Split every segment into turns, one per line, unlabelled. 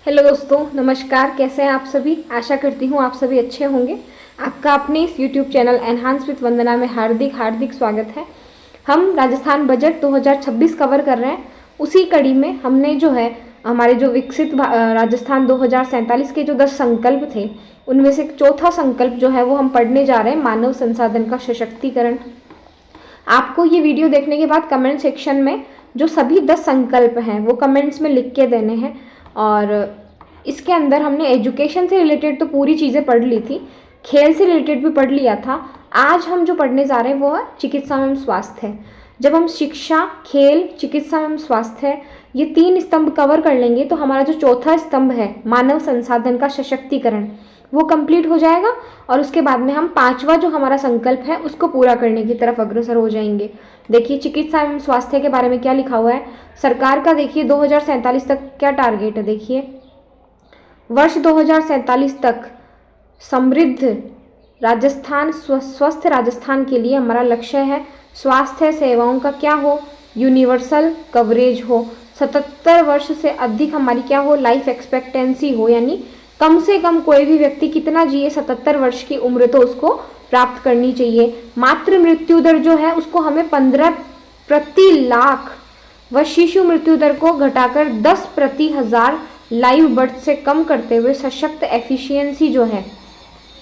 Hello दोस्तों, नमस्कार। कैसे हैं आप सभी? आशा करती हूँ आप सभी अच्छे होंगे। आपका अपने इस यूट्यूब चैनल एनहांस विद वंदना में हार्दिक हार्दिक स्वागत है। हम राजस्थान बजट 2026 कवर कर रहे हैं। उसी कड़ी में हमने जो है हमारे जो विकसित राजस्थान 2047 के जो 10 संकल्प थे, उनमें से चौथा संकल्प जो है वो हम पढ़ने जा रहे हैं, मानव संसाधन का सशक्तिकरण। आपको ये वीडियो देखने के बाद कमेंट सेक्शन में जो सभी 10 संकल्प हैं वो कमेंट्स में लिख के देने हैं। और इसके अंदर हमने एजुकेशन से रिलेटेड तो पूरी चीज़ें पढ़ ली थी, खेल से रिलेटेड भी पढ़ लिया था। आज हम जो पढ़ने जा रहे हैं वो है चिकित्सा एवं स्वास्थ्य। जब हम शिक्षा, खेल, चिकित्सा एवं स्वास्थ्य ये 3 स्तंभ कवर कर लेंगे तो हमारा जो चौथा स्तंभ है मानव संसाधन का सशक्तिकरण वो कंप्लीट हो जाएगा। और उसके बाद में हम 5वां जो हमारा संकल्प है उसको पूरा करने की तरफ अग्रसर हो जाएंगे। देखिए चिकित्सा एवं स्वास्थ्य के बारे में क्या लिखा हुआ है सरकार का। देखिए 2047 तक क्या टारगेट है। देखिए वर्ष 2047 तक समृद्ध राजस्थान, स्वस्थ राजस्थान के लिए हमारा लक्ष्य है स्वास्थ्य सेवाओं का क्या हो, यूनिवर्सल कवरेज हो, 77 वर्ष से अधिक हमारी क्या हो, लाइफ एक्सपेक्टेंसी हो, यानी कम से कम कोई भी व्यक्ति कितना जिए, 77 वर्ष की उम्र तो उसको प्राप्त करनी चाहिए। मातृ मृत्यु दर जो है उसको हमें 15 प्रति लाख व शिशु मृत्यु दर को घटाकर 10 प्रति हजार लाइव बर्थ से कम करते हुए सशक्त एफिशिएंसी जो है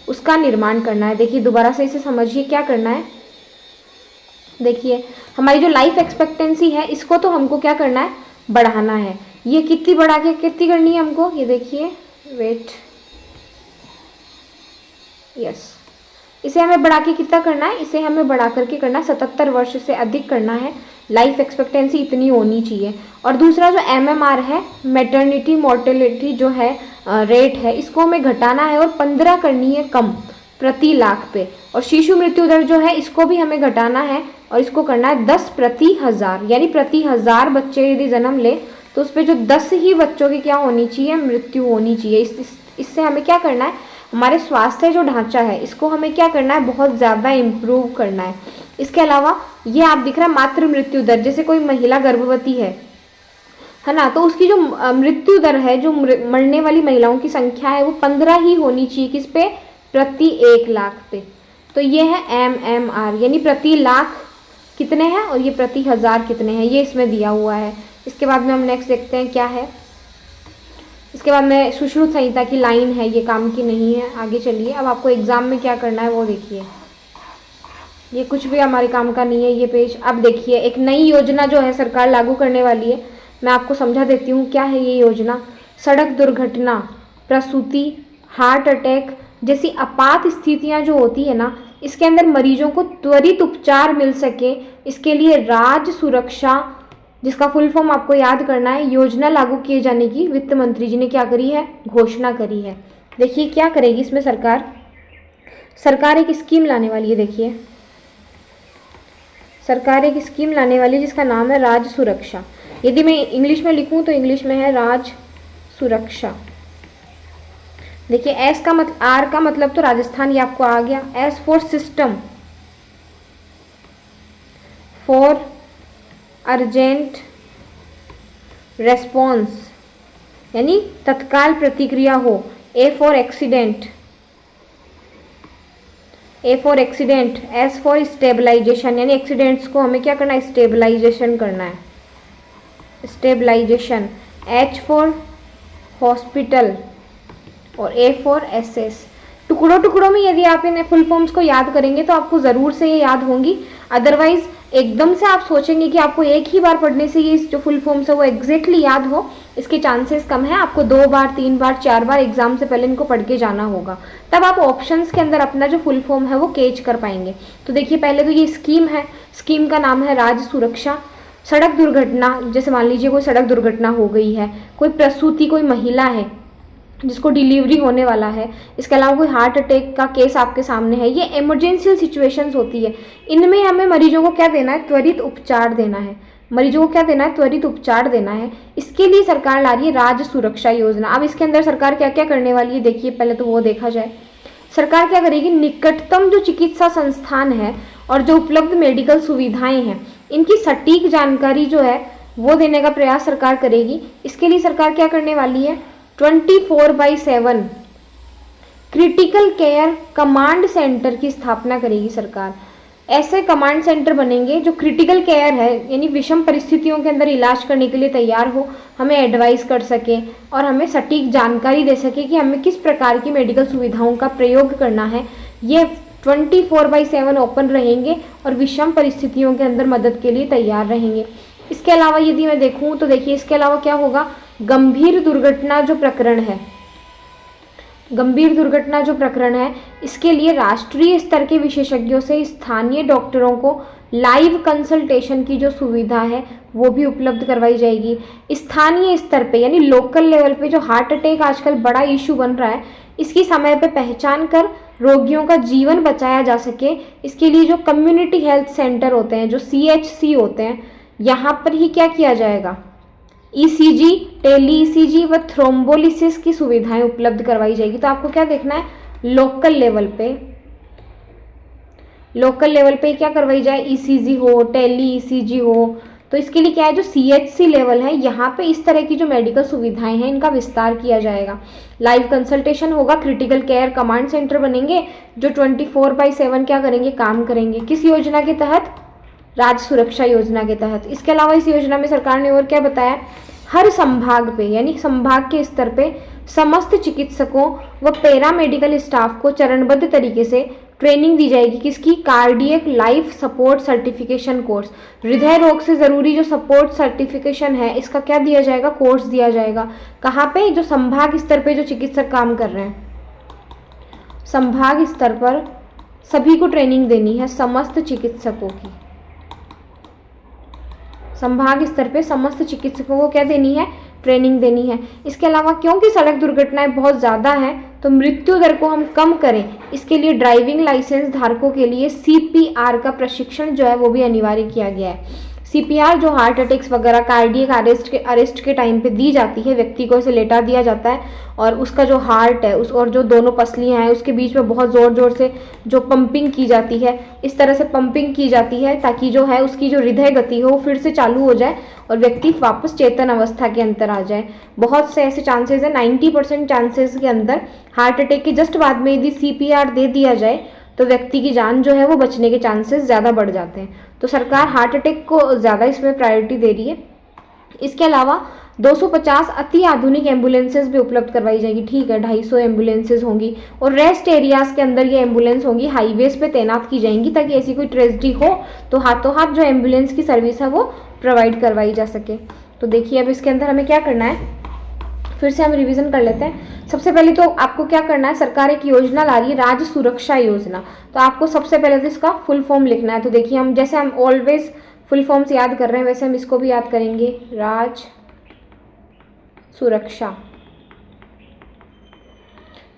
उसका निर्माण करना है। देखिए दोबारा से इसे समझिए क्या करना है। देखिए हमारी जो लाइफ एक्सपेक्टेंसी है इसको तो हमको क्या करना है, बढ़ाना है। ये कितनी बढ़ा के कितनी करनी है हमको, ये देखिए वेट, यस, इसे हमें बढ़ा के कितना करना है, इसे हमें बढ़ा करके करना है 77 वर्ष से अधिक करना है। लाइफ एक्सपेक्टेंसी इतनी होनी चाहिए। और दूसरा जो MMR है, मैटरनिटी मोर्टेलिटी जो है रेट है, इसको हमें घटाना है और 15 करनी है कम प्रति लाख पे। और शिशु मृत्यु दर जो है इसको भी हमें घटाना है और इसको करना है 10 प्रति हजार, यानी प्रति 1000 बच्चे यदि जन्म ले तो उस पर जो 10 ही बच्चों की क्या होनी चाहिए, मृत्यु होनी चाहिए। इससे हमें क्या करना है, हमारे स्वास्थ्य जो ढांचा है इसको हमें क्या करना है, बहुत ज़्यादा इम्प्रूव करना है। इसके अलावा ये आप दिख रहा है मातृ मृत्यु दर, जैसे कोई महिला गर्भवती है ना, तो उसकी जो मृत्यु दर है, जो मरने वाली महिलाओं की संख्या है वो 15 ही होनी चाहिए। किस पे, प्रति 1 लाख पे। तो ये है MMR, यानी प्रति लाख कितने हैं और ये प्रति 1000 कितने हैं, ये इसमें दिया हुआ है। इसके बाद में हम नेक्स्ट देखते हैं क्या है। इसके बाद में सुश्रुत संहिता की लाइन है, ये काम की नहीं है। आगे चलिए, अब आपको एग्जाम में क्या करना है वो देखिए। ये कुछ भी हमारे काम का नहीं है ये पेज। अब देखिए एक नई योजना जो है सरकार लागू करने वाली है, मैं आपको समझा देती हूँ क्या है ये योजना। सड़क दुर्घटना, प्रसूति, हार्ट अटैक जैसी आपात स्थितियाँ जो होती है ना, इसके अंदर मरीजों को त्वरित उपचार मिल सके, इसके लिए राज्य सुरक्षा, जिसका फुल फॉर्म आपको याद करना है, योजना लागू किए जाने की वित्त मंत्री जी ने क्या करी है, घोषणा करी है। देखिए क्या करेगी इसमें सरकार एक स्कीम लाने वाली है। देखिए सरकार एक स्कीम लाने वाली है जिसका नाम है राज्य सुरक्षा। यदि मैं इंग्लिश में लिखूं तो इंग्लिश में है राज्य सुरक्षा। देखिए एस का मतलब, आर का मतलब तो राजस्थान, ये आपको आ गया। S for system, for urgent response, यानी तत्काल प्रतिक्रिया हो। A for accident, A for accident. S for stabilisation, यानी एक्सीडेंट्स को हमें क्या करना है, स्टेबलाइजेशन करना है, स्टेबलाइजेशन। एच फॉर हॉस्पिटल और ए फॉर एसेस। टुकड़ों टुकड़ों में यदि आप इन फुल फॉर्म्स को याद करेंगे तो आपको ज़रूर से ये याद होंगी। अदरवाइज एकदम से आप सोचेंगे कि आपको एक ही बार पढ़ने से ये जो फुल फॉर्म्स है वो एग्जैक्टली याद हो, इसके चांसेस कम है। आपको 2 बार, 3 बार, 4 बार एग्जाम से पहले इनको पढ़ के जाना होगा, तब आप ऑप्शंस के अंदर अपना जो फुल फॉर्म है वो कैच कर पाएंगे। तो देखिए पहले तो ये स्कीम है, स्कीम का नाम है राज्य सुरक्षा। सड़क दुर्घटना, जैसे मान लीजिए कोई सड़क दुर्घटना हो गई है, कोई प्रसूति, कोई महिला है जिसको डिलीवरी होने वाला है, इसके अलावा कोई हार्ट अटैक का केस आपके सामने है, ये इमरजेंशियल सिचुएशंस होती है। इनमें हमें मरीजों को क्या देना है, त्वरित उपचार देना है। मरीजों को क्या देना है, त्वरित उपचार देना है। इसके लिए सरकार ला रही है राज्य सुरक्षा योजना। अब इसके अंदर सरकार क्या क्या करने वाली है देखिए, पहले तो वो देखा जाए। सरकार क्या करेगी, निकटतम जो चिकित्सा संस्थान है और जो उपलब्ध मेडिकल सुविधाएं हैं इनकी सटीक जानकारी जो है वो देने का प्रयास सरकार करेगी। इसके लिए सरकार क्या करने वाली है, 24/7 क्रिटिकल केयर कमांड सेंटर की स्थापना करेगी सरकार। ऐसे कमांड सेंटर बनेंगे जो क्रिटिकल केयर है, यानी विषम परिस्थितियों के अंदर इलाज करने के लिए तैयार हो, हमें एडवाइस कर सके और हमें सटीक जानकारी दे सके कि हमें किस प्रकार की मेडिकल सुविधाओं का प्रयोग करना है। ये 24/7 ओपन रहेंगे और विषम परिस्थितियों के अंदर मदद के लिए तैयार रहेंगे। इसके अलावा यदि मैं देखूँ तो देखिए इसके अलावा क्या होगा, गंभीर दुर्घटना जो प्रकरण है, गंभीर दुर्घटना जो प्रकरण है, इसके लिए राष्ट्रीय स्तर के विशेषज्ञों से स्थानीय डॉक्टरों को लाइव कंसल्टेशन की जो सुविधा है वो भी उपलब्ध करवाई जाएगी। स्थानीय स्तर पे यानी लोकल लेवल पे जो हार्ट अटैक आजकल बड़ा इशू बन रहा है, इसकी समय पे पहचान कर रोगियों का जीवन बचाया जा सके, इसके लिए जो कम्युनिटी हेल्थ सेंटर होते हैं, जो CHC होते हैं, यहाँ पर ही क्या किया जाएगा, ECG, टेली ECG व थ्रोम्बोलिसिस की सुविधाएं उपलब्ध करवाई जाएगी। तो आपको क्या देखना है, लोकल लेवल पे क्या करवाई जाए, ECG हो, टेली ECG हो। तो इसके लिए क्या है, जो CHC लेवल है, यहाँ पे इस तरह की जो मेडिकल सुविधाएं हैं इनका विस्तार किया जाएगा। लाइव कंसल्टेशन होगा, क्रिटिकल केयर कमांड सेंटर बनेंगे जो 24/7 क्या करेंगे, काम करेंगे। किस योजना के तहत, राज्य सुरक्षा योजना के तहत। इसके अलावा इस योजना में सरकार ने और क्या बताया, हर संभाग पे यानी संभाग के स्तर पे समस्त चिकित्सकों व पैरामेडिकल स्टाफ को चरणबद्ध तरीके से ट्रेनिंग दी जाएगी। किसकी, cardiac life support certification course. हृदय रोग से ज़रूरी जो सपोर्ट सर्टिफिकेशन है इसका क्या दिया जाएगा, कोर्स दिया जाएगा। कहाँ पे, जो संभाग स्तर पे जो चिकित्सक काम कर रहे हैं, संभाग स्तर पर सभी को ट्रेनिंग देनी है, समस्त चिकित्सकों की। संभाग स्तर पे समस्त चिकित्सकों को क्या देनी है, ट्रेनिंग देनी है। इसके अलावा क्योंकि सड़क दुर्घटनाएं बहुत ज़्यादा हैं तो मृत्यु दर को हम कम करें, इसके लिए ड्राइविंग लाइसेंस धारकों के लिए CPR का प्रशिक्षण जो है वो भी अनिवार्य किया गया है। CPR जो हार्ट अटैक्स वगैरह कार्डियक अरेस्ट के टाइम पे दी जाती है, व्यक्ति को इसे लेटा दिया जाता है और उसका जो हार्ट है उस और जो दोनों पसलियां हैं उसके बीच में बहुत ज़ोर ज़ोर से जो पंपिंग की जाती है, इस तरह से पंपिंग की जाती है ताकि जो है उसकी जो हृदय गति हो फिर से चालू हो जाए और व्यक्ति वापस चेतन अवस्था के अंदर आ जाए। बहुत से ऐसे चांसेस है, 90% चांसेस के अंदर हार्ट अटैक के जस्ट बाद में यदि CPR दे दिया जाए तो व्यक्ति की जान जो है वो बचने के चांसेस ज़्यादा बढ़ जाते हैं। तो सरकार हार्ट अटैक को ज़्यादा इसमें प्रायोरिटी दे रही है। इसके अलावा 250 अति आधुनिक एम्बुलेंसेज भी उपलब्ध करवाई जाएगी। ठीक है, 250 एम्बुलेंसेज होंगी और रेस्ट एरियाज़ के अंदर ये एम्बुलेंस होंगी, हाईवेज पे तैनात की जाएंगी ताकि ऐसी कोई ट्रेजेडी हो तो हाथों हाथ जो एम्बुलेंस की सर्विस है वो प्रोवाइड करवाई जा सके। तो देखिए अब इसके अंदर हमें क्या करना है, फिर से हम रिवीजन कर लेते हैं। सबसे पहले तो आपको क्या करना है, सरकार एक योजना ला रही है, राज्य सुरक्षा योजना। तो आपको सबसे पहले तो इसका फुल फॉर्म लिखना है। तो देखिए हम जैसे हम ऑलवेज फुल फॉर्म्स याद कर रहे हैं वैसे हम इसको भी याद करेंगे, राज्य सुरक्षा।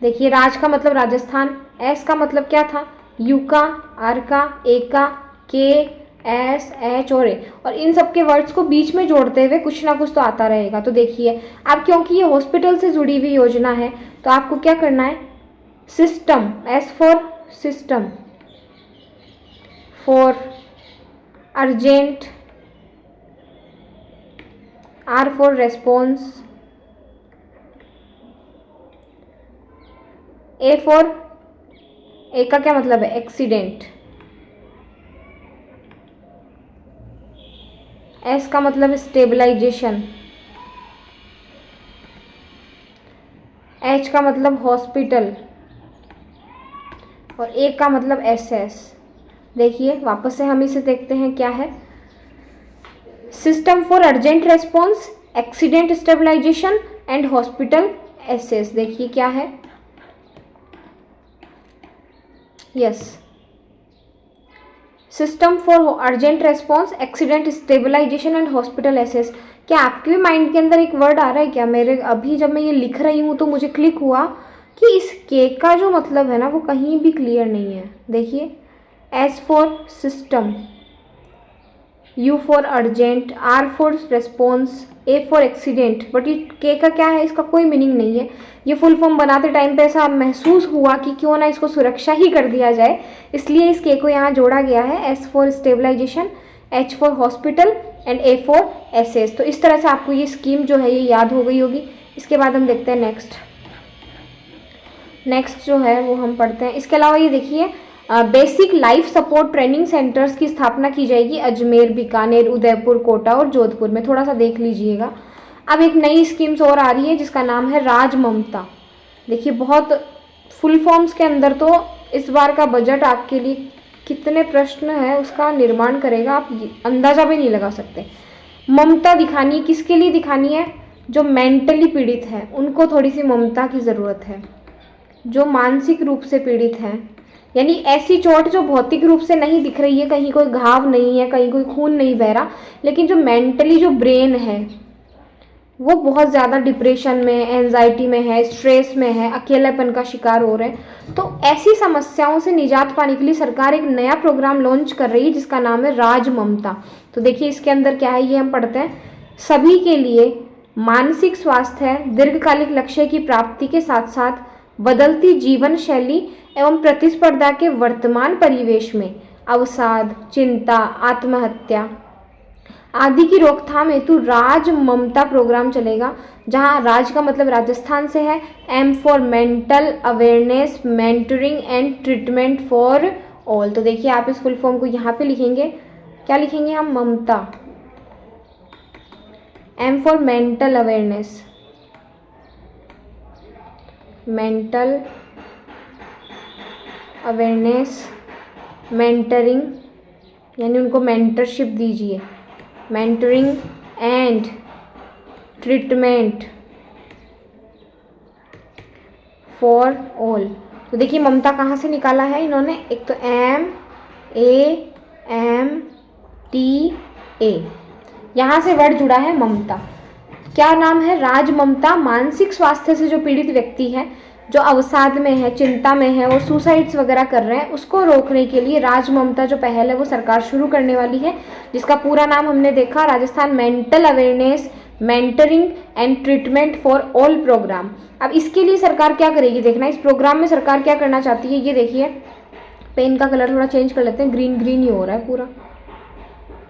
देखिए राज का मतलब राजस्थान, एस का मतलब क्या था, यू का, आर का, ए का, के, एस, एच और ए, और इन सब के वर्ड्स को बीच में जोड़ते हुए कुछ ना कुछ तो आता रहेगा। तो देखिए अब क्योंकि ये हॉस्पिटल से जुड़ी हुई योजना है तो आपको क्या करना है, system, S for system, for urgent, R for response, A for, A का क्या मतलब है, एक्सीडेंट, एस का मतलब स्टेबलाइजेशन, एच का मतलब हॉस्पिटल और ए का मतलब एसएस। देखिए वापस से हम इसे देखते हैं क्या है, system for urgent response, accident stabilisation and hospital access. देखिए क्या है, yes, system for urgent response, accident stabilisation and hospital access. क्या आपके भी माइंड के अंदर एक वर्ड आ रहा है क्या, मेरे अभी जब मैं ये लिख रही हूँ तो मुझे क्लिक हुआ कि इस के का जो मतलब है ना वो कहीं भी क्लियर नहीं है। देखिए S for system, U for urgent, R for response, A for accident, but ये के का क्या है, इसका कोई मीनिंग नहीं है। ये फुल फॉर्म बनाते टाइम पे ऐसा महसूस हुआ कि क्यों ना इसको सुरक्षा ही कर दिया जाए, इसलिए इस के को यहाँ जोड़ा गया है। S for stabilisation, H for hospital and A for access. तो इस तरह से आपको ये स्कीम जो है ये याद हो गई होगी। इसके बाद हम देखते हैं नेक्स्ट जो है वो हम पढ़ते हैं। इसके अलावा ये देखिए basic life support training centres की स्थापना की जाएगी अजमेर, बीकानेर, उदयपुर, कोटा और जोधपुर में। थोड़ा सा देख लीजिएगा। अब एक नई स्कीम्स और आ रही है जिसका नाम है राज ममता। देखिए बहुत फुल फॉर्म्स के अंदर तो इस बार का बजट आपके लिए कितने प्रश्न है उसका निर्माण करेगा, आप अंदाज़ा भी नहीं लगा सकते। ममता दिखानी किसके लिए दिखानी है? जो मेंटली पीड़ित है उनको थोड़ी सी ममता की ज़रूरत है। जो मानसिक रूप से पीड़ित हैं, यानी ऐसी चोट जो भौतिक रूप से नहीं दिख रही है, कहीं कोई घाव नहीं है, कहीं कोई खून नहीं बह रहा, लेकिन जो मेंटली जो ब्रेन है वो बहुत ज़्यादा डिप्रेशन में, एंजाइटी में है, स्ट्रेस में है, अकेलेपन का शिकार हो रहे हैं। तो ऐसी समस्याओं से निजात पाने के लिए सरकार एक नया प्रोग्राम लॉन्च कर रही है जिसका नाम है राज ममता। तो देखिए इसके अंदर क्या है, ये हम पढ़ते हैं। सभी के लिए मानसिक स्वास्थ्य, दीर्घकालिक लक्ष्य की प्राप्ति के साथ साथ बदलती जीवन शैली एवं प्रतिस्पर्धा के वर्तमान परिवेश में अवसाद, चिंता, आत्महत्या आदि की रोकथाम हेतु राज ममता प्रोग्राम चलेगा। जहां राज का मतलब राजस्थान से है, M for mental awareness, mentoring and treatment for all. तो देखिए आप इस फुल फॉर्म को यहाँ पे लिखेंगे, क्या लिखेंगे हम? Mamta. M for mental awareness, mental awareness, mentoring यानी उनको मेंटरशिप दीजिए, mentoring and treatment for all. तो देखिए ममता कहाँ से निकाला है इन्होंने? एक तो MAMTA, यहाँ से वर्ड जुड़ा है ममता। क्या नाम है? राज ममता। मानसिक स्वास्थ्य से जो पीड़ित व्यक्ति है, जो अवसाद में है, चिंता में है और सुसाइड्स वगैरह कर रहे हैं, उसको रोकने के लिए राज ममता जो पहल है वो सरकार शुरू करने वाली है, जिसका पूरा नाम हमने देखा, Rajasthan mental awareness, mentoring and treatment for all programme. अब इसके लिए सरकार क्या करेगी देखना। इस प्रोग्राम में सरकार क्या करना चाहती है, ये देखिए। पेन का कलर थोड़ा चेंज कर लेते हैं, ग्रीन ग्रीन ही हो रहा है पूरा,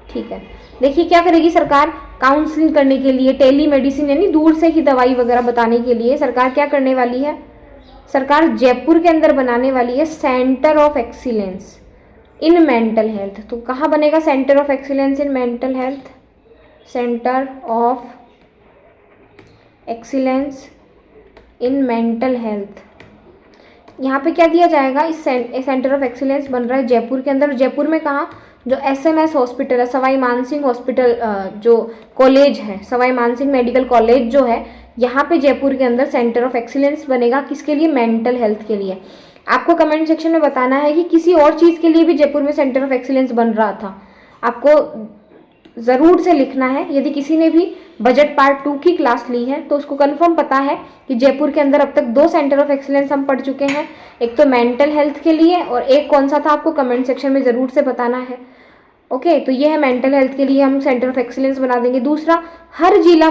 ठीक है। देखिए क्या करेगी सरकार, काउंसलिंग करने के लिए, टेली मेडिसिन यानी दूर से ही दवाई वगैरह बताने के लिए सरकार क्या करने वाली है? सरकार जयपुर के अंदर बनाने वाली है centre of excellence in mental health. तो कहाँ बनेगा centre of excellence in mental health? Centre of excellence in mental health. यहाँ पे क्या दिया जाएगा? इस सेंटर ऑफ एक्सीलेंस बन रहा है जयपुर के अंदर। जयपुर में कहाँ? जो SMS हॉस्पिटल है, सवाई मानसिंह हॉस्पिटल, जो कॉलेज है, सवाई मानसिंह मेडिकल कॉलेज जो है, यहाँ पे जयपुर के अंदर सेंटर ऑफ एक्सीलेंस बनेगा। किसके लिए? मेंटल हेल्थ के लिए। आपको कमेंट सेक्शन में बताना है कि किसी और चीज़ के लिए भी जयपुर में सेंटर ऑफ एक्सीलेंस बन रहा था, आपको ज़रूर से लिखना है। यदि किसी ने भी बजट पार्ट 2 की क्लास ली है तो उसको कंफर्म पता है कि जयपुर के अंदर अब तक 2 सेंटर ऑफ एक्सीलेंस हम पढ़ चुके हैं, एक तो मेंटल हेल्थ के लिए और एक कौन सा था आपको कमेंट सेक्शन में ज़रूर से बताना है। ओके, तो ये है मेंटल हेल्थ के लिए हम सेंटर ऑफ एक्सीलेंस बना देंगे। दूसरा, हर जिला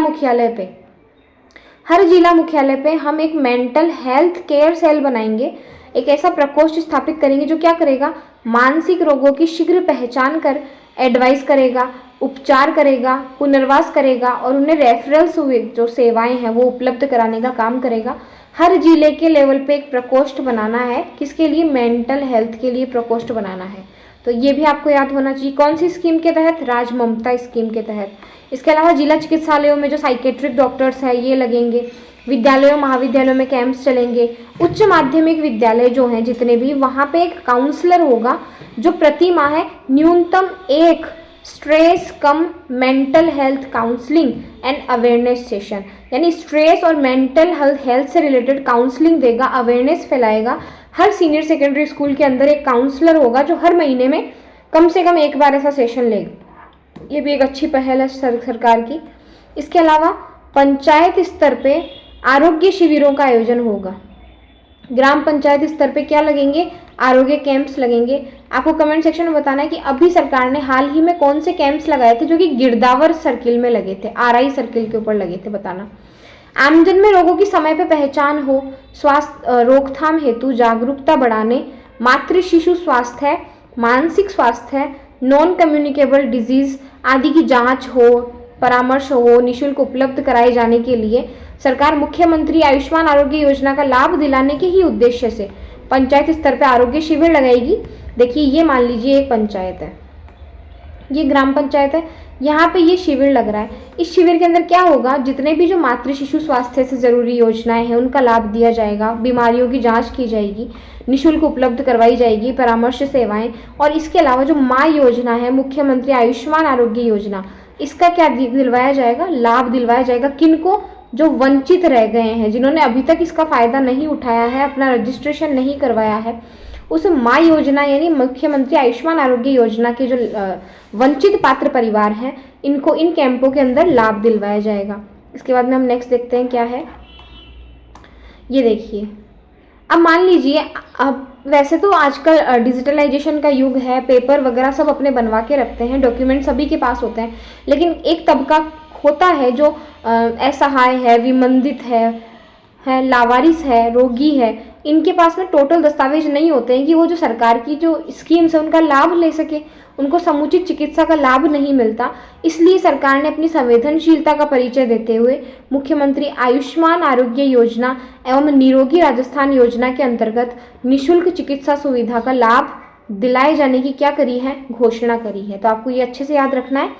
मुख्यालय पे हम एक मेंटल हेल्थ केयर सेल बनाएंगे, एक ऐसा प्रकोष्ठ स्थापित करेंगे जो क्या करेगा? मानसिक रोगों की शीघ्र पहचान कर एडवाइस करेगा, उपचार करेगा, पुनर्वास करेगा और उन्हें रेफरल्स जो सेवाएं हैं वो उपलब्ध कराने का काम करेगा। हर जिले के लेवल पे एक प्रकोष्ठ बनाना है। किसके लिए? मेंटल हेल्थ के लिए प्रकोष्ठ बनाना है। तो ये भी आपको याद होना चाहिए। कौन सी स्कीम के तहत? राज ममता स्कीम के तहत। इसके अलावा जिला चिकित्सालयों में जो साइकेट्रिक डॉक्टर्स हैं ये लगेंगे, विद्यालयों महाविद्यालयों में कैंप्स चलेंगे, उच्च माध्यमिक विद्यालय जो हैं जितने भी, वहाँ पे एक काउंसलर होगा जो प्रति माह न्यूनतम एक stress come mental health counselling and awareness session, यानी स्ट्रेस और मेंटल हेल्थ से रिलेटेड काउंसलिंग देगा, अवेयरनेस फैलाएगा। हर सीनियर सेकेंडरी स्कूल के अंदर एक काउंसलर होगा जो हर महीने में कम से कम एक बार ऐसा सेशन लेगा। ये भी एक अच्छी पहल है सरकार की। इसके अलावा पंचायत स्तर पे आरोग्य शिविरों का आयोजन होगा। ग्राम पंचायत स्तर पे क्या लगेंगे? आरोग्य कैंप्स लगेंगे। आपको कमेंट सेक्शन में बताना है कि अभी सरकार ने हाल ही में कौन से कैंप्स लगाए थे जो कि गिरदावर सर्किल में लगे थे, RI सर्किल के ऊपर लगे थे, बताना। आमजन में रोगों की समय पे पहचान हो, स्वास्थ्य रोकथाम हेतु जागरूकता बढ़ाने, मातृ शिशु स्वास्थ्य, मानसिक स्वास्थ्य, नॉन कम्युनिकेबल डिजीज आदि की जांच हो, परामर्श वो निःशुल्क उपलब्ध कराए जाने के लिए सरकार मुख्यमंत्री आयुष्मान आरोग्य योजना का लाभ दिलाने के ही उद्देश्य से पंचायत स्तर पर आरोग्य शिविर लगाएगी। देखिए, ये मान लीजिए एक पंचायत है, ये ग्राम पंचायत है, यहाँ पे ये शिविर लग रहा है। इस शिविर के अंदर क्या होगा, जितने भी जो मातृ शिशु स्वास्थ्य से ज़रूरी योजनाएं हैं उनका लाभ दिया जाएगा, बीमारियों की जांच की जाएगी, निःशुल्क उपलब्ध करवाई जाएगी परामर्श सेवाएं। और इसके अलावा जो माँ योजना है, मुख्यमंत्री आयुष्मान आरोग्य योजना, इसका क्या दिलवाया जाएगा, लाभ दिलवाया जाएगा। किनको, जो वंचित रह गए हैं, जिन्होंने अभी तक इसका फ़ायदा नहीं उठाया है, अपना रजिस्ट्रेशन नहीं करवाया है, उस माँ योजना यानी मुख्यमंत्री आयुष्मान आरोग्य योजना के जो वंचित पात्र परिवार हैं, इनको इन कैंपों के अंदर लाभ दिलवाया जाएगा। इसके बाद में हम नेक्स्ट देखते हैं क्या है। ये देखिए, अब मान लीजिए, अब वैसे तो आजकल डिजिटलाइजेशन का युग है, पेपर वगैरह सब अपने बनवा के रखते हैं, डॉक्यूमेंट सभी के पास होते हैं, लेकिन एक तबका होता है जो असहाय है, विमंदित है, लावारिस है, रोगी है, इनके पास में टोटल दस्तावेज नहीं होते हैं कि वो जो सरकार की जो स्कीम्स है उनका लाभ ले सके, उनको समुचित चिकित्सा का लाभ नहीं मिलता। इसलिए सरकार ने अपनी संवेदनशीलता का परिचय देते हुए मुख्यमंत्री आयुष्मान आरोग्य योजना एवं निरोगी राजस्थान योजना के अंतर्गत निःशुल्क चिकित्सा सुविधा का लाभ दिलाए जाने की क्या करी है, घोषणा करी है। तो आपको ये अच्छे से याद रखना है,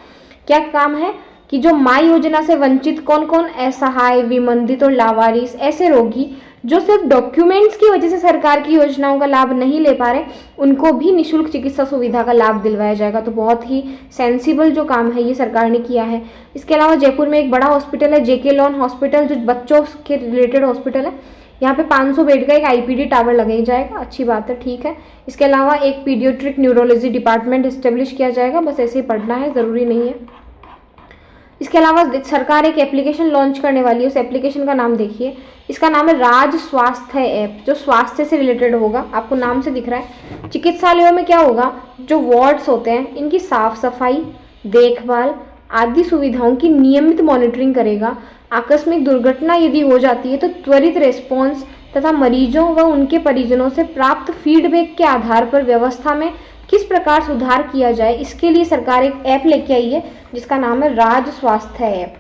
क्या काम है कि जो माँ योजना से वंचित कौन कौन, असहाय, विमंदित और लावारिस, ऐसे रोगी जो सिर्फ डॉक्यूमेंट्स की वजह से सरकार की योजनाओं का लाभ नहीं ले पा रहे, उनको भी निःशुल्क चिकित्सा सुविधा का लाभ दिलवाया जाएगा। तो बहुत ही सेंसिबल जो काम है ये सरकार ने किया है। इसके अलावा जयपुर में एक बड़ा हॉस्पिटल है, जेके लॉन हॉस्पिटल, जो बच्चों के रिलेटेड हॉस्पिटल है। यहाँ पे 500 बेड का एक आईपीडी टावर लगाया जाएगा, अच्छी बात है, ठीक है। इसके अलावा एक पीडियाट्रिक न्यूरोलॉजी डिपार्टमेंट इस्टेब्लिश किया जाएगा, बस ऐसे ही पढ़ना है, ज़रूरी नहीं है। इसके अलावा सरकार एक एप्लीकेशन लॉन्च करने वाली है, उस एप्लीकेशन का नाम देखिए, इसका नाम है राज स्वास्थ्य ऐप, जो स्वास्थ्य से रिलेटेड होगा, आपको नाम से दिख रहा है। चिकित्सालयों में क्या होगा, जो वार्ड्स होते हैं इनकी साफ सफाई, देखभाल आदि सुविधाओं की नियमित मॉनिटरिंग करेगा। आकस्मिक दुर्घटना यदि हो जाती है तो त्वरित रिस्पॉन्स तथा मरीजों व उनके परिजनों से प्राप्त फीडबैक के आधार पर व्यवस्था में किस प्रकार सुधार किया जाए, इसके लिए सरकार एक ऐप लेके आई है जिसका नाम है राज स्वास्थ्य ऐप।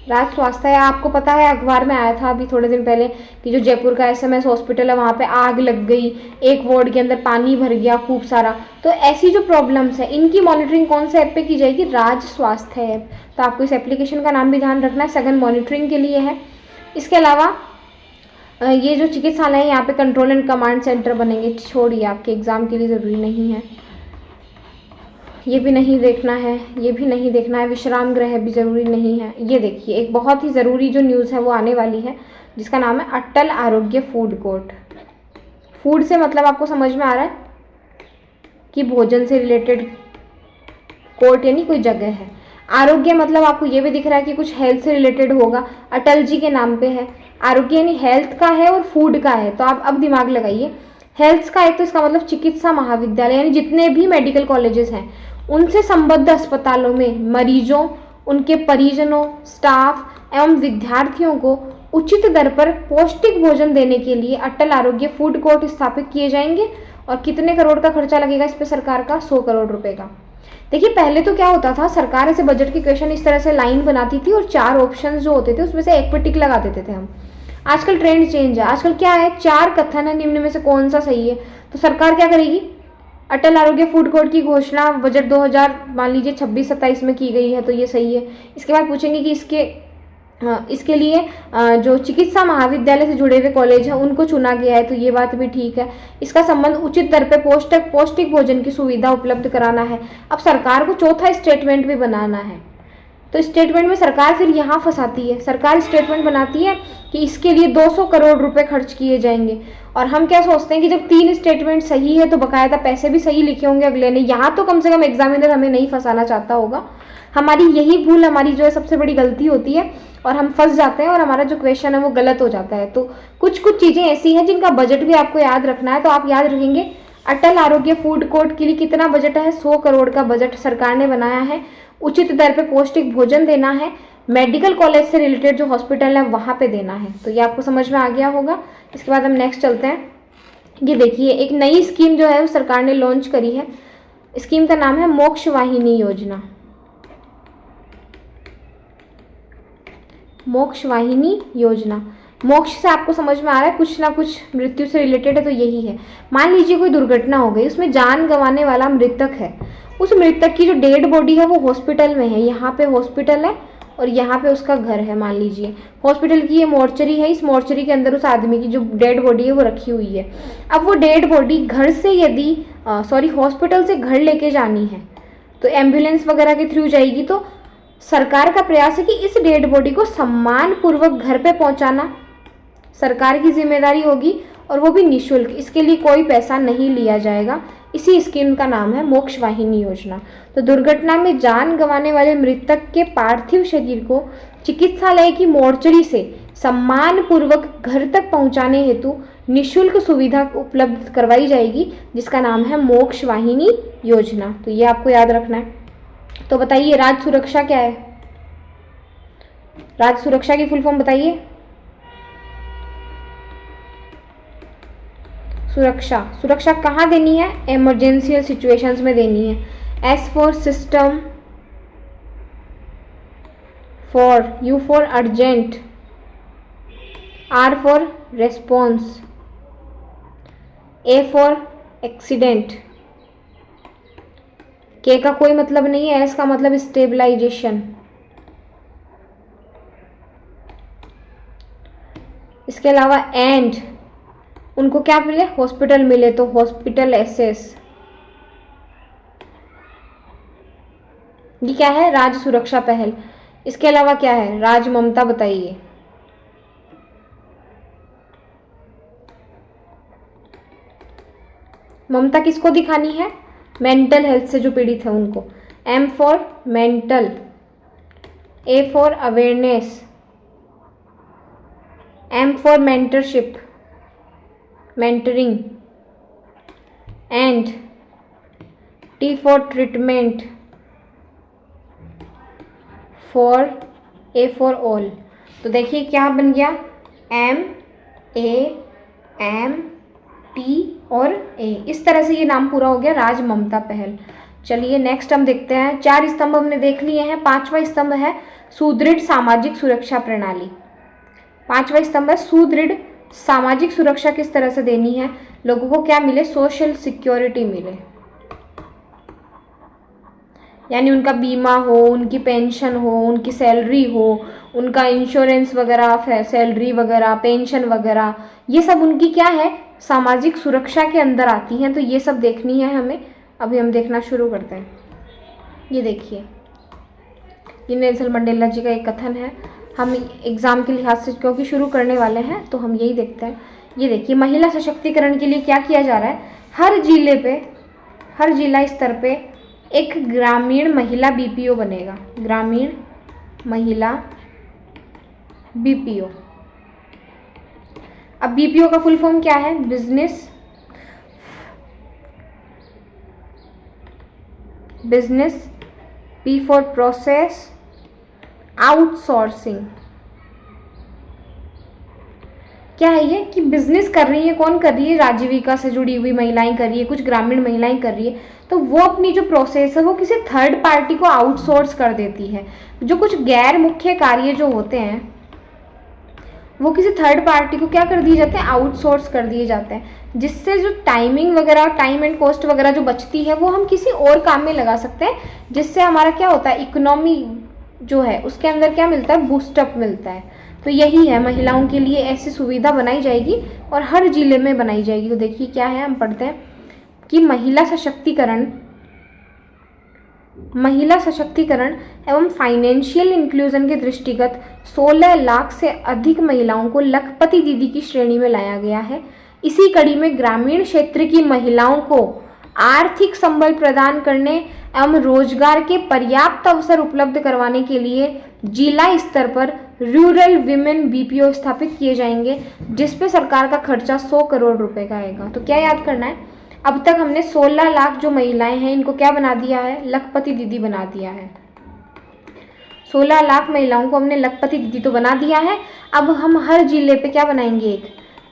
राज स्वास्थ्य है, आपको पता है अखबार में आया था अभी थोड़े दिन पहले कि जो जयपुर का एसएमएस हॉस्पिटल है वहाँ पे आग लग गई, एक वार्ड के अंदर पानी भर गया खूब सारा। तो ऐसी जो प्रॉब्लम्स है इनकी मॉनिटरिंग कौन से ऐप पे की जाएगी, राज स्वास्थ्य ऐप। तो आपको इस एप्लीकेशन का नाम भी ध्यान रखना है, सघन मॉनिटरिंग के लिए है। इसके अलावा ये जो चिकित्सालय है यहाँ पे कंट्रोल एंड कमांड सेंटर बनेंगे, छोड़िए आपके एग्जाम के लिए ज़रूरी नहीं है, ये भी नहीं देखना है, ये भी नहीं देखना है, विश्राम गृह भी ज़रूरी नहीं है। ये देखिए, एक बहुत ही ज़रूरी जो न्यूज़ है वो आने वाली है जिसका नाम है अटल आरोग्य फूड कोर्ट। फूड से मतलब आपको समझ में आ रहा है कि भोजन से रिलेटेड, कोर्ट यानी कोई जगह है। आरोग्य मतलब आपको ये भी दिख रहा है कि कुछ हेल्थ से रिलेटेड होगा, अटल जी के नाम पे है। आरोग्य यानी हेल्थ का है और फूड का है, तो आप अब दिमाग लगाइए। हेल्थ का है तो इसका मतलब चिकित्सा महाविद्यालय यानी जितने भी मेडिकल कॉलेजेस हैं उनसे संबद्ध अस्पतालों में मरीजों, उनके परिजनों, स्टाफ एवं विद्यार्थियों को उचित दर पर पौष्टिक भोजन देने के लिए अटल आरोग्य फूड कोर्ट स्थापित किए जाएंगे। और कितने करोड़ का खर्चा लगेगा इस पर सरकार का, 100 करोड़ रुपए का। देखिए, पहले तो क्या होता था, सरकार ऐसे बजट के क्वेश्चन इस तरह से लाइन बनाती थी और 4 ऑप्शंस जो होते थे उसमें से एक पर टिक लगा देते थे हम। आजकल ट्रेंड चेंज है, आजकल क्या है, 4 कथन है, निम्न में से कौन सा सही है। तो सरकार क्या करेगी, अटल आरोग्य फूड कोर्ट की घोषणा बजट 2000 मान लीजिए 26-27 में की गई है, तो ये सही है। इसके बाद पूछेंगे कि इसके लिए जो चिकित्सा महाविद्यालय से जुड़े हुए कॉलेज हैं उनको चुना गया है, तो ये बात भी ठीक है। इसका संबंध उचित दर पे पौष्टिक भोजन की सुविधा उपलब्ध कराना है। अब सरकार को चौथा स्टेटमेंट भी बनाना है, तो स्टेटमेंट में सरकार फिर यहाँ फंसाती है। सरकार स्टेटमेंट बनाती है कि इसके लिए 200 करोड़ रुपए खर्च किए जाएंगे, और हम क्या सोचते हैं कि जब 3 स्टेटमेंट सही है तो बकायदा पैसे भी सही लिखे होंगे अगले ने। यहाँ तो कम से कम एग्जामिनर हमें नहीं फंसाना चाहता होगा। हमारी यही भूल, हमारी जो है सबसे बड़ी गलती होती है, और हम फंस जाते हैं और हमारा जो क्वेश्चन है वो गलत हो जाता है। तो कुछ चीज़ें ऐसी हैं जिनका बजट भी आपको याद रखना है। तो आप याद रखेंगे अटल आरोग्य फूड कोर्ट के लिए कितना बजट है, 100 करोड़ का बजट सरकार ने बनाया है। उचित दर पे पौष्टिक भोजन देना है, मेडिकल कॉलेज से रिलेटेड जो हॉस्पिटल है वहाँ पे देना है। तो ये आपको समझ में आ गया होगा। इसके बाद हम नेक्स्ट चलते हैं। ये देखिए, एक नई स्कीम जो है वो सरकार ने लॉन्च करी है। स्कीम का नाम है मोक्ष वाहिनी योजना। मोक्ष वाहिनी योजना। मोक्ष से आपको समझ में आ रहा है कुछ ना कुछ मृत्यु से रिलेटेड है, तो यही है। मान लीजिए कोई दुर्घटना हो गई, उसमें जान गंवाने वाला मृतक है, उस मृतक की जो डेड बॉडी है वो हॉस्पिटल में है, यहाँ पे हॉस्पिटल है और यहाँ पे उसका घर है। मान लीजिए हॉस्पिटल की ये मोर्चरी है, इस मोर्चरी के अंदर उस आदमी की जो डेड बॉडी है वो रखी हुई है। अब वो डेड बॉडी घर से यदि हॉस्पिटल से घर लेके जानी है तो एम्बुलेंस वगैरह के थ्रू जाएगी। तो सरकार का प्रयास है कि इस डेड बॉडी को सम्मानपूर्वक घर पे पहुंचाना सरकार की जिम्मेदारी होगी, और वो भी निःशुल्क, इसके लिए कोई पैसा नहीं लिया जाएगा। इसी स्कीम का नाम है मोक्ष वाहिनी योजना। तो दुर्घटना में जान गंवाने वाले मृतक के पार्थिव शरीर को चिकित्सालय की मोर्चरी से सम्मानपूर्वक घर तक पहुंचाने हेतु निःशुल्क सुविधा उपलब्ध करवाई जाएगी, जिसका नाम है मोक्ष वाहिनी योजना। तो ये आपको याद रखना है। तो बताइए राज्य सुरक्षा क्या है? राज्य सुरक्षा की फुल फॉर्म बताइए। सुरक्षा, सुरक्षा कहाँ देनी है? इमरजेंसी सिचुएशंस में देनी है। S for system, for U for urgent, R for response, A for accident, K का कोई मतलब नहीं है, एस का मतलब स्टेबलाइजेशन। इसके अलावा एंड, उनको क्या मिले? हॉस्पिटल मिले, तो हॉस्पिटल एसेस। ये क्या है? राज्य सुरक्षा पहल। इसके अलावा क्या है? राज ममता बताइए। ममता किसको दिखानी है? मेंटल हेल्थ से जो पीड़ित है उनको। M for mental, A for awareness, M for mentorship, mentoring, and T for treatment, for A for all. तो देखिए क्या बन गया? एम, ए, एम, टी और ए। इस तरह से ये नाम पूरा हो गया राज ममता पहल। चलिए नेक्स्ट हम देखते हैं। 4 स्तंभ हमने देख लिए हैं। 5वां स्तंभ है सुदृढ़ सामाजिक सुरक्षा प्रणाली। 5वां स्तंभ है सुदृढ़ सामाजिक सुरक्षा किस तरह से देनी है, लोगों को क्या मिले? सोशल सिक्योरिटी मिले, यानी उनका बीमा हो, उनकी पेंशन हो, उनकी सैलरी हो, उनका इंश्योरेंस वगैरह, सैलरी वगैरह, पेंशन वगैरह, ये सब उनकी क्या है? सामाजिक सुरक्षा के अंदर आती हैं। तो ये सब देखनी है हमें। अभी हम देखना शुरू करते हैं। ये देखिए, ये नेल्सन मंडेला जी का एक कथन है। हम एग्ज़ाम के लिहाज से क्योंकि शुरू करने वाले हैं तो हम यही देखते हैं। ये देखिए, महिला सशक्तिकरण के लिए क्या किया जा रहा है? हर जिले पे, हर जिला स्तर पे एक ग्रामीण महिला बीपीओ बनेगा। ग्रामीण महिला बीपीओ। अब बीपीओ का फुल फॉर्म क्या है? Business, P for process outsourcing. क्या है ये? कि बिजनेस कर रही है, कौन कर रही है? आजीविका से जुड़ी हुई महिलाएं कर रही है, कुछ ग्रामीण महिलाएं कर रही है। तो वो अपनी जो प्रोसेस है वो किसी थर्ड पार्टी को आउटसोर्स कर देती है। जो कुछ गैर मुख्य कार्य जो होते हैं वो किसी थर्ड पार्टी को क्या कर दिए जाते हैं? आउटसोर्स कर दिए जाते हैं, जिससे जो टाइमिंग वगैरह, टाइम एंड कॉस्ट वगैरह जो बचती है वो हम किसी और काम में लगा सकते हैं, जिससे हमारा क्या होता है? इकोनॉमी जो है उसके अंदर क्या मिलता है? बूस्टअप मिलता है। तो यही है, महिलाओं के लिए ऐसी सुविधा बनाई जाएगी और हर जिले में बनाई जाएगी। तो देखिए क्या है, हम पढ़ते हैं कि महिला सशक्तिकरण एवं फाइनेंशियल इंक्लूजन के दृष्टिगत 16 लाख से अधिक महिलाओं को लखपति दीदी की श्रेणी में लाया गया है। इसी कड़ी में ग्रामीण क्षेत्र की महिलाओं को आर्थिक संबल प्रदान करने एवं रोजगार के पर्याप्त अवसर उपलब्ध करवाने के लिए जिला स्तर पर रूरल विमेन बीपीओ स्थापित किए जाएंगे, जिस पे सरकार का खर्चा 100 करोड़ रुपए का आएगा। तो क्या याद करना है? अब तक हमने 16 लाख जो महिलाएं हैं इनको क्या बना दिया है? लखपति दीदी बना दिया है। 16 लाख महिलाओं को हमने लखपति दीदी तो बना दिया है। अब हम हर जिले पे क्या बनाएंगे?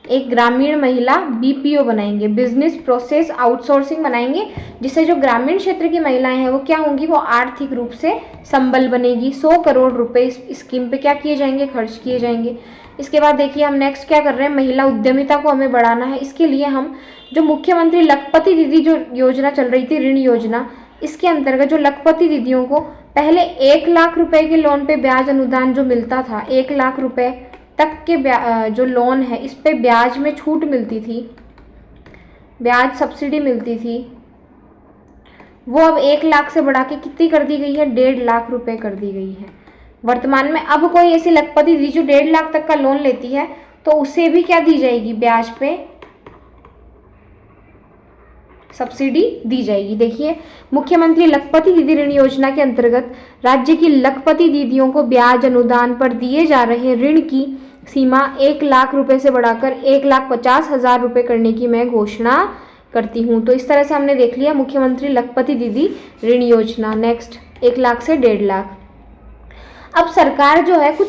एक ग्रामीण महिला बीपीओ बनाएंगे, बिजनेस प्रोसेस आउटसोर्सिंग बनाएंगे, जिससे जो ग्रामीण क्षेत्र की महिलाएं हैं वो क्या होंगी, वो आर्थिक रूप से संबल बनेगी। 100 करोड़ रुपए इस स्कीम पे क्या किए जाएंगे, खर्च किए जाएंगे। इसके बाद देखिए हम नेक्स्ट क्या कर रहे हैं, महिला उद्यमिता को हमें बढ़ाना है। इसके लिए हम जो मुख्यमंत्री लखपति दीदी जो योजना चल रही थी, ऋण योजना, इसके अंतर्गत जो लखपति दीदियों को पहले 1 लाख रुपए के लोन पे ब्याज अनुदान जो मिलता था, 1 लाख रुपए तक के जो लोन है इस पे ब्याज में छूट मिलती थी, ब्याज सब्सिडी मिलती थी, वो अब 1 लाख से बढ़ा के कितनी कर दी गई है, 1.5 लाख रुपए कर दी गई है। वर्तमान में अब कोई ऐसी लखपति दीदी जो 1.5 लाख तक का लोन लेती है तो उसे भी क्या दी जाएगी, ब्याज पे सब्सिडी दी जाएगी। देखिए मुख्यमंत्री लखपति दीदी ऋण योजना के अंतर्गत राज्य की लखपति दीदियों को ब्याज अनुदान पर दिए जा रहे ऋण की सीमा 1 लाख रुपए से बढ़ाकर 1,50,000 रुपए करने की मैं घोषणा करती हूँ। तो इस तरह से हमने देख लिया मुख्यमंत्री लखपति दीदी ऋण योजना। नेक्स्ट 1 लाख से 1.5 लाख। अब सरकार जो है कुछ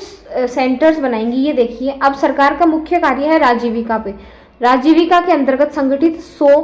सेंटर्स बनाएंगी। ये देखिए अब सरकार का मुख्य कार्य है राजीविका पे। राजीविका के अंतर्गत संगठित 100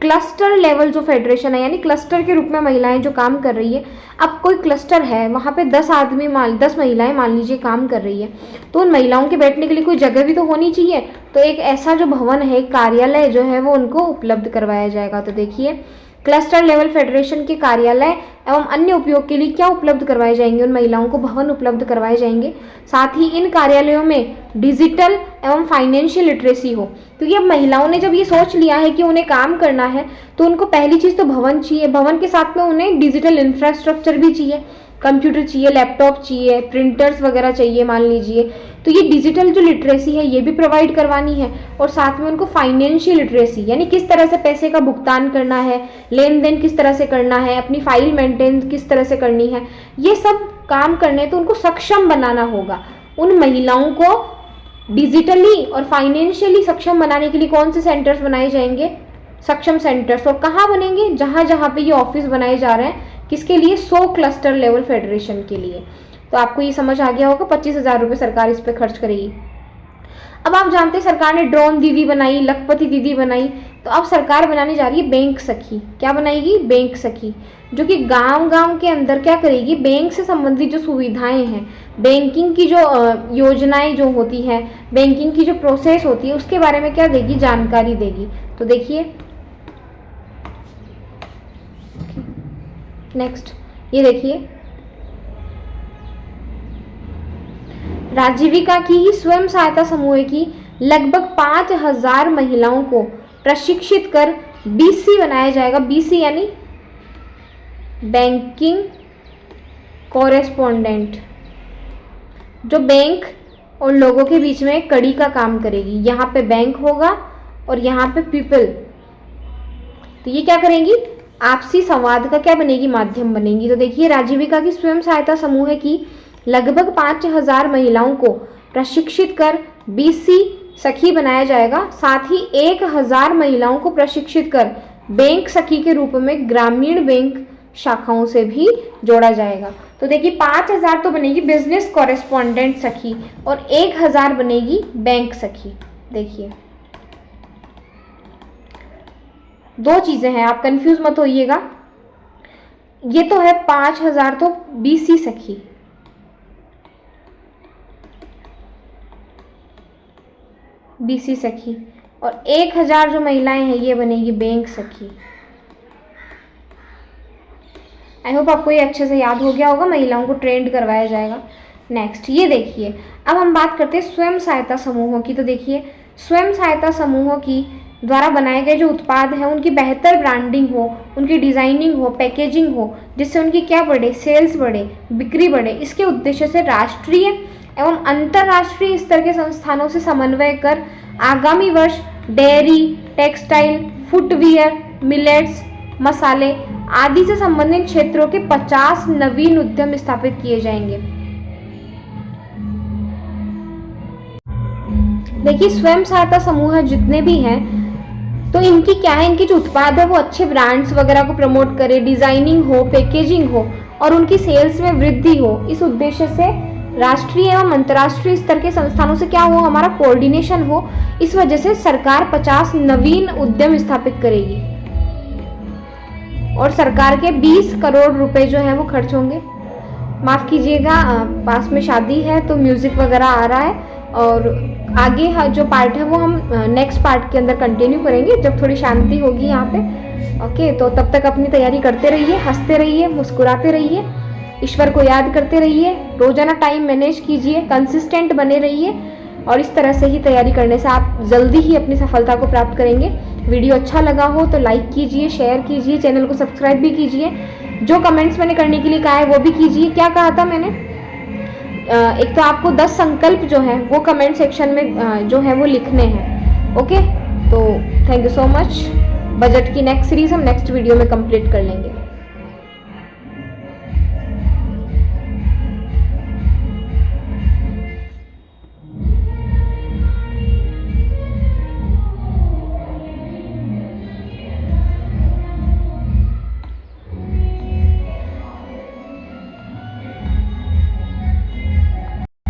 क्लस्टर लेवल जो फेडरेशन है, यानी क्लस्टर के रूप में महिलाएं जो काम कर रही है। अब कोई क्लस्टर है, वहाँ पे 10 महिलाएं मान लीजिए काम कर रही है, तो उन महिलाओं के बैठने के लिए कोई जगह भी तो होनी चाहिए। तो एक ऐसा जो भवन है, कार्यालय जो है वो उनको उपलब्ध करवाया जाएगा। तो देखिए क्लस्टर लेवल फेडरेशन के कार्यालय एवं अन्य उपयोग के लिए क्या उपलब्ध करवाए जाएंगे, उन महिलाओं को भवन उपलब्ध करवाए जाएंगे। साथ ही इन कार्यालयों में डिजिटल एवं फाइनेंशियल लिटरेसी हो, क्योंकि अब महिलाओं ने जब ये सोच लिया है कि उन्हें काम करना है तो उनको पहली चीज़ तो भवन चाहिए, भवन के साथ में उन्हें डिजिटल इंफ्रास्ट्रक्चर भी चाहिए, कंप्यूटर चाहिए, लैपटॉप चाहिए, प्रिंटर्स वगैरह चाहिए मान लीजिए। तो ये डिजिटल जो लिटरेसी है ये भी प्रोवाइड करवानी है, और साथ में उनको फाइनेंशियल लिटरेसी यानी किस तरह से पैसे का भुगतान करना है, लेन देन किस तरह से करना है, अपनी फाइल मेंटेन किस तरह से करनी है, ये सब काम करने तो उनको सक्षम बनाना होगा। उन महिलाओं को डिजिटली और फाइनेंशियली सक्षम बनाने के लिए कौन से सेंटर्स बनाए जाएंगे, सक्षम सेंटर्स। और कहाँ बनेंगे, जहाँ जहाँ पे ये ऑफिस बनाए जा रहे हैं, किसके लिए, 100 क्लस्टर लेवल फेडरेशन के लिए। तो आपको ये समझ आ गया होगा, 25,000 रुपये सरकार इस पे खर्च करेगी। अब आप जानते हैं सरकार ने ड्रोन दीदी बनाई, लखपति दीदी बनाई, तो अब सरकार बनाने जा रही है बैंक सखी। क्या बनाएगी, बैंक सखी, जो कि गांव गांव के अंदर क्या करेगी, बैंक से संबंधित जो सुविधाएं हैं, बैंकिंग की जो योजनाएं जो होती हैं, बैंकिंग की जो प्रोसेस होती है उसके बारे में क्या देगी, जानकारी देगी। तो देखिए नेक्स्ट ये देखिए राजीविका की ही स्वयं सहायता समूह की लगभग 5,000 महिलाओं को प्रशिक्षित कर बीसी बनाया जाएगा। बीसी यानी बैंकिंग कॉरेस्पोंडेंट, जो बैंक और लोगों के बीच में कड़ी का काम करेगी। यहाँ पे बैंक होगा और यहाँ पे पीपल, तो ये क्या करेंगी, आपसी संवाद का क्या बनेगी, माध्यम बनेगी। तो देखिए राजीविका की स्वयं सहायता समूह की लगभग 5,000 महिलाओं को प्रशिक्षित कर बीसी सखी बनाया जाएगा। साथ ही 1,000 महिलाओं को प्रशिक्षित कर बैंक सखी के रूप में ग्रामीण बैंक शाखाओं से भी जोड़ा जाएगा। तो देखिए 5,000 तो बनेगी बिजनेस कॉरेस्पॉन्डेंट सखी और 1,000 बनेगी बैंक सखी। देखिए दो चीजें हैं, आप कंफ्यूज मत होइएगा। ये तो है 5,000 तो बीसी सखी, बीसी सखी, और 1,000 जो महिलाएं हैं ये बनेगी बैंक सखी। आई होप आपको ये अच्छे से याद हो गया होगा, महिलाओं को ट्रेंड करवाया जाएगा। नेक्स्ट ये देखिए अब हम बात करते हैं स्वयं सहायता समूहों की। तो देखिए स्वयं सहायता समूहों की द्वारा बनाए गए जो उत्पाद हैं उनकी बेहतर ब्रांडिंग हो, उनकी डिज़ाइनिंग हो, पैकेजिंग हो, जिससे उनकी क्या बढ़े, सेल्स बढ़े, बिक्री बढ़े। इसके उद्देश्य से राष्ट्रीय एवं अंतर्राष्ट्रीय स्तर के संस्थानों से समन्वय कर आगामी वर्ष डेयरी, टेक्सटाइल, फुटवियर, मिलेट्स, मसाले आदि से संबंधित क्षेत्रों के 50 नवीन उद्यम स्थापित किए जाएंगे। देखिए स्वयं सहायता समूह जितने भी हैं तो इनकी क्या है, इनके जो उत्पाद है वो अच्छे ब्रांड्स वगैरह को प्रमोट करे, डिजाइनिंग हो, पैकेजिंग हो और उनकी सेल्स में वृद्धि हो। इस उद्देश्य से राष्ट्रीय एवं अंतर्राष्ट्रीय स्तर के संस्थानों से क्या हो, हमारा कोऑर्डिनेशन हो। इस वजह से सरकार 50 नवीन उद्यम स्थापित करेगी और सरकार के 20 करोड़ रुपए जो है वो खर्च होंगे। माफ़ कीजिएगा, पास में शादी है तो म्यूज़िक वगैरह आ रहा है, और आगे जो पार्ट है वो हम नेक्स्ट पार्ट के अंदर कंटिन्यू करेंगे जब थोड़ी शांति होगी यहाँ पे। ओके, तो तब तक अपनी तैयारी करते रहिए, हंसते रहिए, मुस्कुराते रहिए, ईश्वर को याद करते रहिए, रोजाना टाइम मैनेज कीजिए, कंसिस्टेंट बने रहिए, और इस तरह से ही तैयारी करने से आप जल्दी ही अपनी सफलता को प्राप्त करेंगे। वीडियो अच्छा लगा हो तो लाइक कीजिए, शेयर कीजिए, चैनल को सब्सक्राइब भी कीजिए। जो कमेंट्स मैंने करने के लिए कहा है वो भी कीजिए। क्या कहा था मैंने, एक तो आपको 10 संकल्प जो है वो कमेंट सेक्शन में जो है वो लिखने हैं। ओके, तो thank you so much. Budget की नेक्स्ट सीरीज हम नेक्स्ट वीडियो में कंप्लीट कर लेंगे।